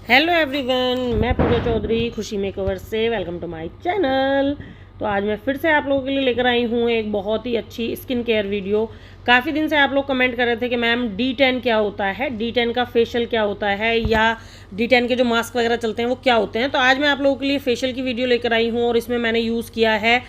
Hello everyone, मैं पूजा चौधरी खुशी makeover से वेलकम टू माय चैनल। तो आज मैं फिर से आप लोगों के लिए लेकर आई हूँ एक बहुत ही अच्छी स्किन केयर वीडियो। काफ़ी दिन से आप लोग कमेंट कर रहे थे कि मैम D10 क्या होता है, D10 का फेशियल क्या होता है, या D10 के जो मास्क वगैरह चलते हैं वो क्या होते हैं। तो आज मैं आप लोगों के लिए फेशियल की वीडियो लेकर आई हूँ और इसमें मैंने यूज़ किया है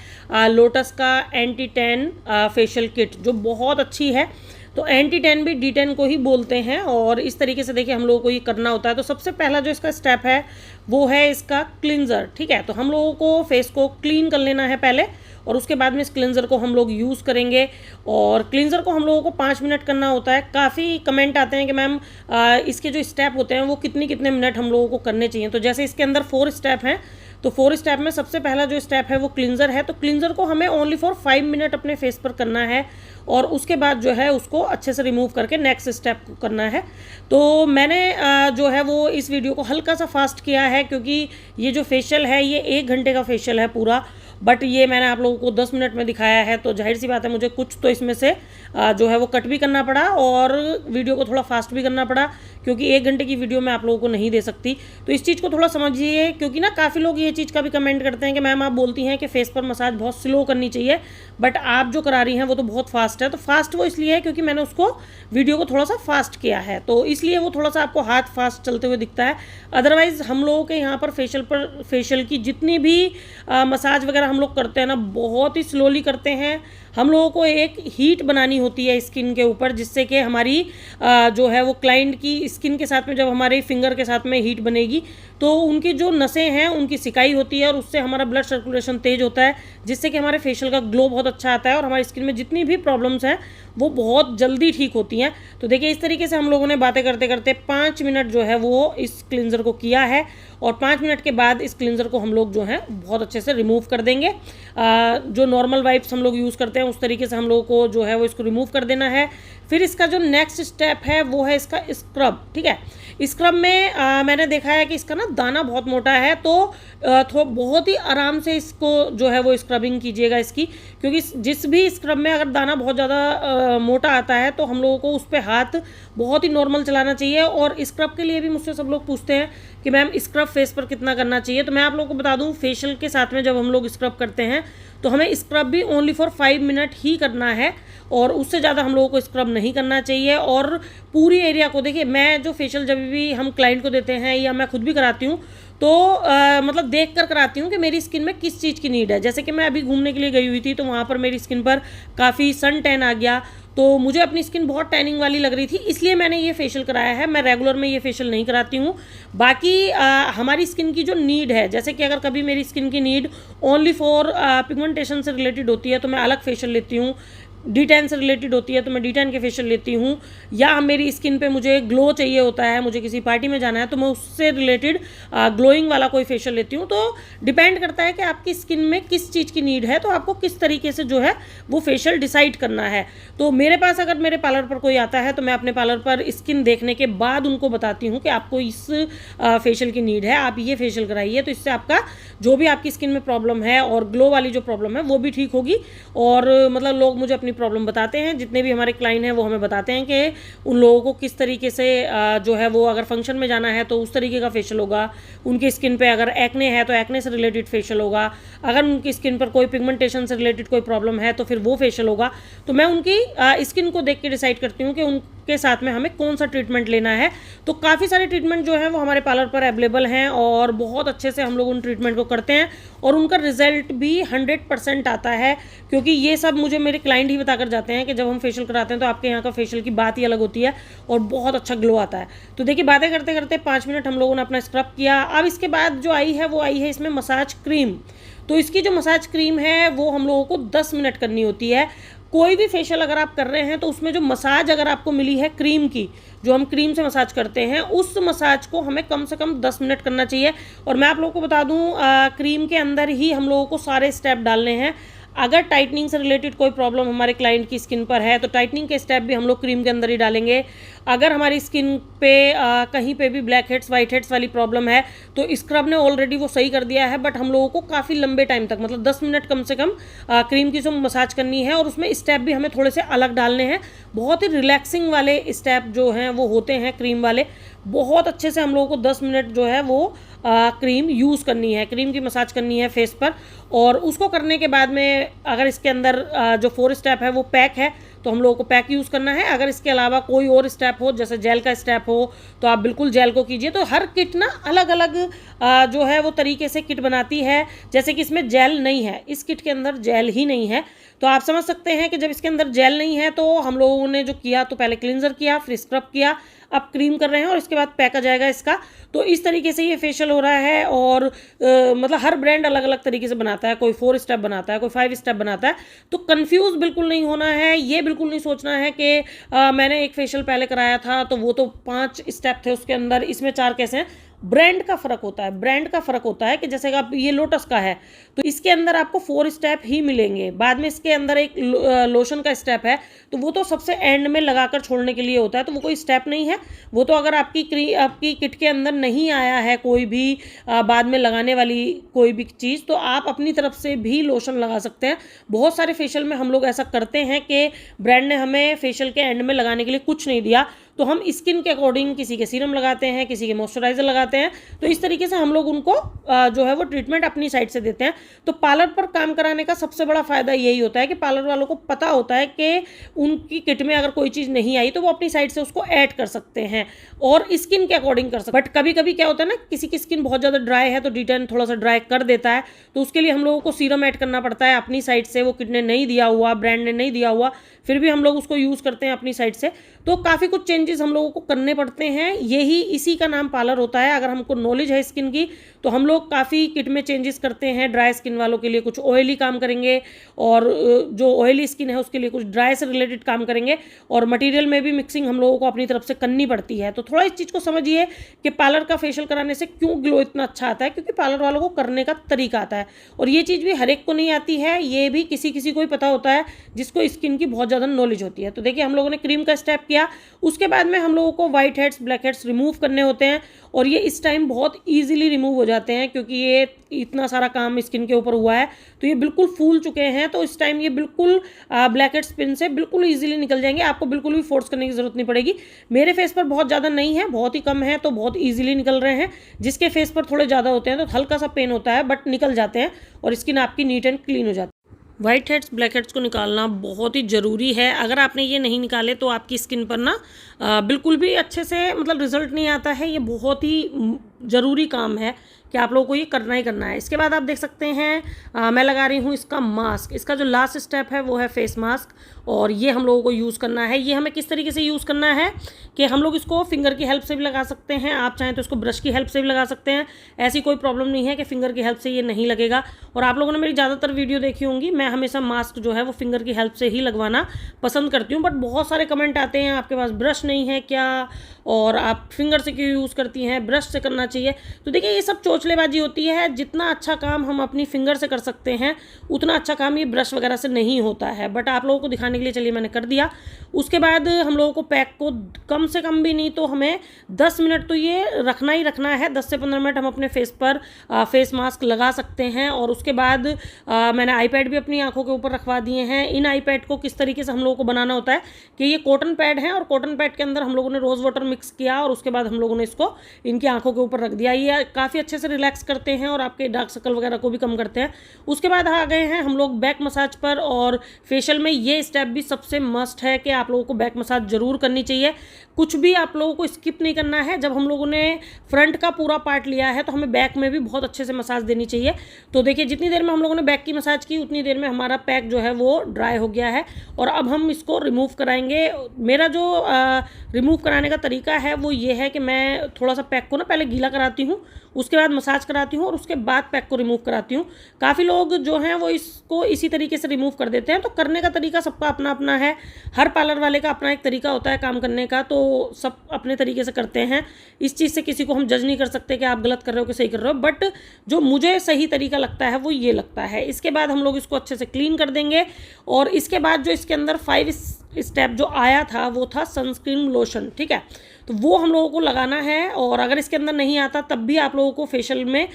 लोटस का एंटी टैन फेशियल किट, जो बहुत अच्छी है। तो एंटी टैन भी D10 को ही बोलते हैं और इस तरीके से देखिए हम लोगों को ये करना होता है। तो सबसे पहला जो इसका स्टेप है वो है इसका क्लिनज़र। ठीक है, तो हम लोगों को फेस को क्लीन कर लेना है पहले और उसके बाद में इस क्लिनज़र को हम लोग यूज़ करेंगे। और क्लिनज़र को हम लोगों को 5 मिनट करना होता है। काफ़ी कमेंट आते हैं कि मैम इसके जो स्टेप होते हैं वो कितने मिनट हम लोगों को करने चाहिए। तो जैसे इसके अंदर 4 स्टेप हैं, तो 4 स्टेप में सबसे पहला जो स्टेप है वो क्लिनज़र है। तो क्लिनज़र को हमें ओनली फॉर 5 मिनट अपने फेस पर करना है और उसके बाद जो है उसको अच्छे से रिमूव करके नेक्स्ट स्टेप करना है। तो मैंने जो है वो इस वीडियो को हल्का सा फास्ट किया है, क्योंकि ये जो फेशियल है ये 1 घंटे का फेशियल है पूरा, बट ये मैंने आप लोगों को 10 मिनट में दिखाया है। तो जाहिर सी बात है मुझे कुछ तो इसमें से जो है वो कट भी करना पड़ा और वीडियो को थोड़ा फास्ट भी करना पड़ा, क्योंकि 1 घंटे की वीडियो मैं आप लोगों को नहीं दे सकती। तो इस चीज़ को थोड़ा समझिए, क्योंकि ना काफ़ी लोग ये चीज़ का भी कमेंट करते हैं कि मैम आप बोलती हैं कि फेस पर मसाज बहुत स्लो करनी चाहिए, बट आप जो करा रही हैं वो तो बहुत फास्ट है। तो फास्ट वो इसलिए है क्योंकि मैंने उसको वीडियो को थोड़ा सा फास्ट किया है, तो इसलिए वो थोड़ा सा आपको हाथ फास्ट चलते हुए दिखता है। अदरवाइज़ हम लोगों के यहाँ पर फेशियल की जितनी भी मसाज वगैरह हम लोग करते हैं ना, बहुत ही स्लोली करते हैं। हम लोगों को एक हीट बनानी होती है स्किन के ऊपर, जिससे कि हमारी जो है वो क्लाइंट की स्किन के साथ में जब हमारे फिंगर के साथ में हीट बनेगी तो उनकी जो नसें हैं उनकी सिकाई होती है और उससे हमारा ब्लड सर्कुलेशन तेज होता है, जिससे कि हमारे फेशियल का ग्लो बहुत अच्छा आता है और हमारी स्किन में जितनी भी प्रॉब्लम्स हैं वो बहुत जल्दी ठीक होती हैं। तो देखिए इस तरीके से हम लोगों ने बातें करते करते 5 मिनट जो है वो इस क्लिनज़र को किया है और 5 मिनट के बाद इस क्लिनज़र को हम लोग जो है बहुत अच्छे से रिमूव कर देंगे। जो नॉर्मल वाइप्स हम लोग यूज़ करते हैं उस तरीके से हम लोगों को जो है वो इसको रिमूव कर देना है। फिर इसका जो नेक्स्ट स्टेप है वो है इसका स्क्रब। ठीक है, स्क्रब में मैंने देखा है कि इसका ना दाना बहुत मोटा है, तो बहुत ही आराम से इसको जो है वो स्क्रबिंग कीजिएगा इसकी, क्योंकि जिस भी स्क्रब में अगर दाना बहुत ज़्यादा मोटा आता है तो हम लोगों को उस पर हाथ बहुत ही नॉर्मल चलाना चाहिए। और स्क्रब के लिए भी मुझसे सब लोग पूछते हैं कि मैम स्क्रब फेस पर कितना करना चाहिए। तो मैं आप लोगों को बता दूं, फेशियल के साथ में जब हम लोग स्क्रब करते हैं तो हमें स्क्रब भी ओनली फॉर 5 मिनट ही करना है और उससे ज़्यादा हम लोगों को स्क्रब नहीं करना चाहिए। और पूरी एरिया को देखिए, मैं जो फेशियल जब भी हम क्लाइंट को देते हैं या मैं खुद भी कराती हूँ तो मतलब देख कर कराती हूँ कि मेरी स्किन में किस चीज़ की नीड है। जैसे कि मैं अभी घूमने के लिए गई हुई थी तो वहाँ पर मेरी स्किन पर काफ़ी सन टैन आ गया, तो मुझे अपनी स्किन बहुत टैनिंग वाली लग रही थी, इसलिए मैंने ये फेशियल कराया है। मैं रेगुलर में ये फेशियल नहीं कराती हूँ। बाकी हमारी स्किन की जो नीड है, जैसे कि अगर कभी मेरी स्किन की नीड ओनली फॉर पिगमेंटेशन से रिलेटेड होती है तो मैं अलग फेशियल लेती हूँ। D10 से रिलेटेड होती है तो मैं D10 के फेशियल लेती हूँ। या मेरी स्किन पे मुझे ग्लो चाहिए होता है, मुझे किसी पार्टी में जाना है तो मैं उससे रिलेटेड ग्लोइंग वाला कोई फेशियल लेती हूँ। तो डिपेंड करता है कि आपकी स्किन में किस चीज़ की नीड है, तो आपको किस तरीके से जो है वो फेशियल डिसाइड करना है। तो मेरे पास अगर मेरे पार्लर पर कोई आता है तो मैं अपने पार्लर पर स्किन देखने के बाद उनको बताती हूँ कि आपको इस फेशियल की नीड है, आप ये फेशियल कराइए, तो इससे आपका जो भी आपकी स्किन में प्रॉब्लम है और ग्लो वाली जो प्रॉब्लम है वो भी ठीक होगी। और मतलब लोग मुझे अपनी प्रॉब्लम बताते हैं, जितने भी हमारे क्लाइंट हैं वो हमें बताते हैं कि उन लोगों को किस तरीके से जो है वो अगर फंक्शन में जाना है तो उस तरीके का फेशियल होगा, उनकी स्किन पे अगर एक्ने है तो एक्ने से रिलेटेड फेशियल होगा, अगर उनकी स्किन पर कोई पिगमेंटेशन से रिलेटेड कोई प्रॉब्लम है तो फिर वो फेशियल होगा। तो मैं उनकी स्किन को देख के डिसाइड करती हूँ कि उनके साथ में हमें कौन सा ट्रीटमेंट लेना है। तो काफ़ी सारे ट्रीटमेंट जो है वो हमारे पार्लर पर अवेलेबल हैं और बहुत अच्छे से हम लोग उन ट्रीटमेंट को करते हैं और उनका रिजल्ट भी 100% आता है, क्योंकि ये सब मुझे मेरे क्लाइंट ही बताकर जाते हैं कि जब हम फेशियल कराते हैं तो आपके यहाँ का फेशियल की बात ही अलग होती है और बहुत अच्छा ग्लो आता है। तो देखिए बातें करते करते 5 मिनट हम लोगों ने अपना स्क्रब किया। अब इसके बाद जो आई है वो आई है इसमें मसाज क्रीम। तो इसकी जो मसाज क्रीम है वो हम लोगों को 10 मिनट करनी होती है। कोई भी फेशियल अगर आप कर रहे हैं तो उसमें जो मसाज अगर आपको मिली है क्रीम की, जो हम क्रीम से मसाज करते हैं, उस मसाज को हमें कम से कम 10 मिनट करना चाहिए। और मैं आप लोगों को बता दूं, क्रीम के अंदर ही हम लोगों को सारे स्टेप डालने हैं। अगर टाइटनिंग से रिलेटेड कोई प्रॉब्लम हमारे क्लाइंट की स्किन पर है तो टाइटनिंग के स्टेप भी हम लोग क्रीम के अंदर ही डालेंगे। अगर हमारी स्किन पे कहीं पे भी ब्लैक हेड्स वाइट हेड्स वाली प्रॉब्लम है तो स्क्रब ने ऑलरेडी वो सही कर दिया है, बट हम लोगों को काफ़ी लंबे टाइम तक मतलब 10 मिनट कम से कम क्रीम की जो मसाज करनी है और उसमें स्टेप भी हमें थोड़े से अलग डालने हैं। बहुत ही रिलैक्सिंग वाले स्टेप जो हैं वो होते हैं क्रीम वाले, बहुत अच्छे से हम लोगों को 10 मिनट जो है वो क्रीम यूज़ करनी है, क्रीम की मसाज करनी है फेस पर। और उसको करने के बाद में अगर इसके अंदर जो 4 स्टेप है वो पैक है तो हम लोगों को पैक यूज़ करना है। अगर इसके अलावा कोई और स्टेप हो, जैसे जेल का स्टेप हो, तो आप बिल्कुल जेल को कीजिए। तो हर किट ना अलग अलग जो है वो तरीके से किट बनाती है। जैसे कि इसमें जेल नहीं है, इस किट के अंदर जेल ही नहीं है, तो आप समझ सकते हैं कि जब इसके अंदर जेल नहीं है तो हम लोगों ने जो किया तो पहले क्लिनजर किया, फिर स्क्रब किया, अब क्रीम कर रहे हैं और इसके बाद पैक आ जाएगा इसका। तो इस तरीके से ये फेशियल हो रहा है। और मतलब हर ब्रांड अलग अलग तरीके से बनाता है, कोई 4 स्टेप बनाता है, कोई 5 स्टेप बनाता है। तो कंफ्यूज बिल्कुल नहीं होना है, ये बिल्कुल नहीं सोचना है कि मैंने एक फेशियल पहले कराया था तो वो तो 5 स्टेप थे उसके अंदर, इसमें 4 कैसे हैं। ब्रांड का फ़र्क होता है, ब्रांड का फ़र्क होता है कि जैसे कि आप ये लोटस का है तो इसके अंदर आपको 4 स्टेप ही मिलेंगे। बाद में इसके अंदर एक लोशन का स्टेप है तो वो तो सबसे एंड में लगाकर छोड़ने के लिए होता है, तो वो कोई स्टेप नहीं है। वो तो अगर आपकी किट के अंदर नहीं आया है कोई भी बाद में लगाने वाली कोई भी चीज़, तो आप अपनी तरफ से भी लोशन लगा सकते हैं। बहुत सारे फेशियल में हम लोग ऐसा करते हैं कि ब्रांड ने हमें फेशियल के एंड में लगाने के लिए कुछ नहीं दिया, तो हम स्किन के अकॉर्डिंग किसी के सीरम लगाते हैं, किसी के मॉइस्चराइजर लगाते हैं। तो इस तरीके से हम लोग उनको जो है वो ट्रीटमेंट अपनी साइड से देते हैं। तो पार्लर पर काम कराने का सबसे बड़ा फ़ायदा यही होता है कि पार्लर वालों को पता होता है कि उनकी किट में अगर कोई चीज़ नहीं आई तो वो अपनी साइड से उसको ऐड कर सकते हैं और स्किन के अकॉर्डिंग कर सकते हैं। बट कभी कभी क्या होता है ना, किसी की स्किन बहुत ज़्यादा ड्राई है तो D10 थोड़ा सा ड्राई कर देता है, तो उसके लिए हम लोगों को सीरम ऐड करना पड़ता है अपनी साइड से। वो किट ने नहीं दिया हुआ, ब्रांड ने नहीं दिया हुआ, फिर भी हम लोग उसको यूज़ करते हैं अपनी साइड से। तो काफ़ी कुछ चेंजेस हम लोगों को करने पड़ते हैं, यही इसी का नाम पार्लर होता है। अगर हमको नॉलेज है स्किन की तो हम लोग काफ़ी किट में चेंजेस करते हैं। ड्राई स्किन वालों के लिए कुछ ऑयली काम करेंगे और जो ऑयली स्किन है उसके लिए कुछ ड्राई से रिलेटेड काम करेंगे, और मटेरियल में भी मिक्सिंग हम लोगों को अपनी तरफ से करनी पड़ती है। तो थोड़ा इस चीज़ को समझिए कि पार्लर का फेशियल कराने से क्यों ग्लो इतना अच्छा आता है, क्योंकि पार्लर वालों को करने का तरीका आता है। और ये चीज़ भी हर एक को नहीं आती है, ये भी किसी किसी को ही पता होता है जिसको स्किन की बहुत ज़्यादा नॉलेज होती है। तो देखिए हम लोगों ने क्रीम का स्टेप किया, उसके बाद में हम लोगों को white heads, black heads remove करने होते हैं, और ये इस टाइम बहुत ईजिली रिमूव हो जाते हैं क्योंकि ये इतना सारा काम स्किन के ऊपर हुआ है तो ये बिल्कुल फूल चुके हैं। तो इस टाइम ये बिल्कुल ब्लैक हेड्स पिन से बिल्कुल ईजिली निकल जाएंगे, आपको बिल्कुल भी फोर्स करने की ज़रूरत नहीं पड़ेगी। मेरे फेस पर बहुत ज़्यादा नहीं है, बहुत ही कम है, तो बहुत ईजिली निकल रहे हैं। जिसके फेस पर थोड़े ज़्यादा होते हैं तो हल्का सा पेन होता है, बट निकल जाते हैं और स्किन आपकी नीट एंड क्लीन हो जाती है। वाइट हेड्स, ब्लैक हेड्स को निकालना बहुत ही ज़रूरी है। अगर आपने ये नहीं निकाले तो आपकी स्किन पर ना बिल्कुल भी अच्छे से मतलब रिजल्ट नहीं आता है। ये बहुत ही ज़रूरी काम है कि आप लोगों को ये करना ही करना है। इसके बाद आप देख सकते हैं मैं लगा रही हूँ इसका मास्क। इसका जो लास्ट स्टेप है वो है फेस मास्क, और ये हम लोगों को यूज़ करना है। ये हमें किस तरीके से यूज़ करना है कि हम लोग इसको फिंगर की हेल्प से भी लगा सकते हैं, आप चाहें तो इसको ब्रश की हेल्प से भी लगा सकते हैं। ऐसी कोई प्रॉब्लम नहीं है कि फिंगर की हेल्प से ये नहीं लगेगा। और आप लोगों ने मेरी ज़्यादातर वीडियो देखी होंगी, मैं हमेशा मास्क जो है वो फिंगर की हेल्प से ही लगवाना पसंद करती हूँ। बट बहुत सारे कमेंट आते हैं आपके पास ब्रश नहीं है क्या, और आप फिंगर से क्यों यूज़ करती हैं, ब्रश से करना चाहिए। तो देखिए ये सब चोचलेबाजी होती है। जितना अच्छा काम हम अपनी फिंगर से कर सकते हैं उतना अच्छा काम ये ब्रश वगैरह से नहीं होता है। बट आप लोगों को दिखाने के लिए चलिए मैंने कर दिया। उसके बाद हम लोगों को पैक को कम से कम भी नहीं तो हमें 10 मिनट तो ये रखना ही रखना है। 10 से 15 मिनट हम अपने फेस पर फेस मास्क लगा सकते हैं। और उसके बाद मैंने आईपैड भी अपनी आंखों के ऊपर रखवा दिए हैं। इन आईपैड को किस तरीके से हम लोगों को बनाना होता है कि ये कॉटन पैड है, और कॉटन पैड के अंदर हम लोगों ने रोज़ वाटर मिक्स किया और उसके बाद हम लोगों ने इसको इनकी आंखों के ऊपर रख दिया। ये काफ़ी अच्छे से रिलैक्स करते हैं और आपके डार्क सर्कल वगैरह को भी कम करते हैं। उसके बाद आ गए हैं हम लोग बैक मसाज पर, और फेशियल में ये स्टेप भी सबसे मस्ट है कि आप लोगों को बैक मसाज जरूर करनी चाहिए। कुछ भी आप लोगों को स्किप नहीं करना है। जब हम लोगों ने फ्रंट का पूरा पार्ट लिया है तो हमें बैक में भी बहुत अच्छे से मसाज देनी चाहिए। तो देखिए जितनी देर में हम लोगों ने बैक की मसाज की उतनी देर में हमारा पैक जो है वो ड्राई हो गया है, और अब हम इसको रिमूव कराएंगे। मेरा जो रिमूव कराने का तरीका है वो ये है कि मैं थोड़ा सा पैक को ना पहले गीला कराती हूँ, उसके बाद मसाज कराती हूँ और उसके बाद पैक को रिमूव कराती हूँ। काफ़ी लोग जो हैं वो इसको इसी तरीके से रिमूव कर देते हैं। तो करने का तरीका सबका अपना अपना है, हर पार्लर वाले का अपना एक तरीका होता है काम करने का, तो सब अपने तरीके से करते हैं। इस चीज़ से किसी को हम जज नहीं कर सकते कि आप गलत कर रहे हो कि सही कर रहे हो, बट जो मुझे सही तरीका लगता है वो ये लगता है। इसके बाद हम लोग इसको अच्छे से क्लीन कर देंगे, और इसके बाद जो इसके अंदर 5 स्टेप जो आया था वो था सनस्क्रीन लोशन, ठीक है। तो वो हम लोगों को लगाना है, और अगर इसके अंदर नहीं आता तब भी आप लोगों को फेशियल में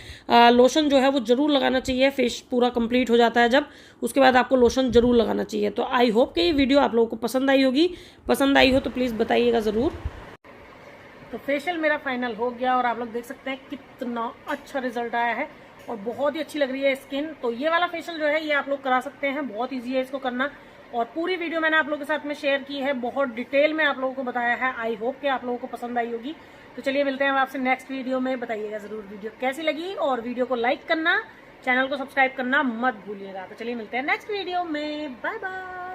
लोशन जो है वो ज़रूर लगाना चाहिए। फेस पूरा कंप्लीट हो जाता है जब, उसके बाद आपको लोशन ज़रूर लगाना चाहिए। तो आई होप कि ये वीडियो आप लोगों को पसंद आई होगी। पसंद आई हो तो प्लीज़ बताइएगा ज़रूर। तो फेशियल मेरा फाइनल हो गया और आप लोग देख सकते हैं कितना अच्छा रिजल्ट आया है और बहुत ही अच्छी लग रही है स्किन। तो ये वाला फेशियल जो है ये आप लोग करा सकते हैं, बहुत ईजी है इसको करना। और पूरी वीडियो मैंने आप लोगों के साथ में शेयर की है, बहुत डिटेल में आप लोगों को बताया है। आई होप कि आप लोगों को पसंद आई होगी। तो चलिए मिलते हैं आपसे नेक्स्ट वीडियो में। बताइएगा जरूर वीडियो कैसी लगी और वीडियो को लाइक करना, चैनल को सब्सक्राइब करना मत भूलिएगा। तो चलिए मिलते हैं नेक्स्ट वीडियो में। Bye bye.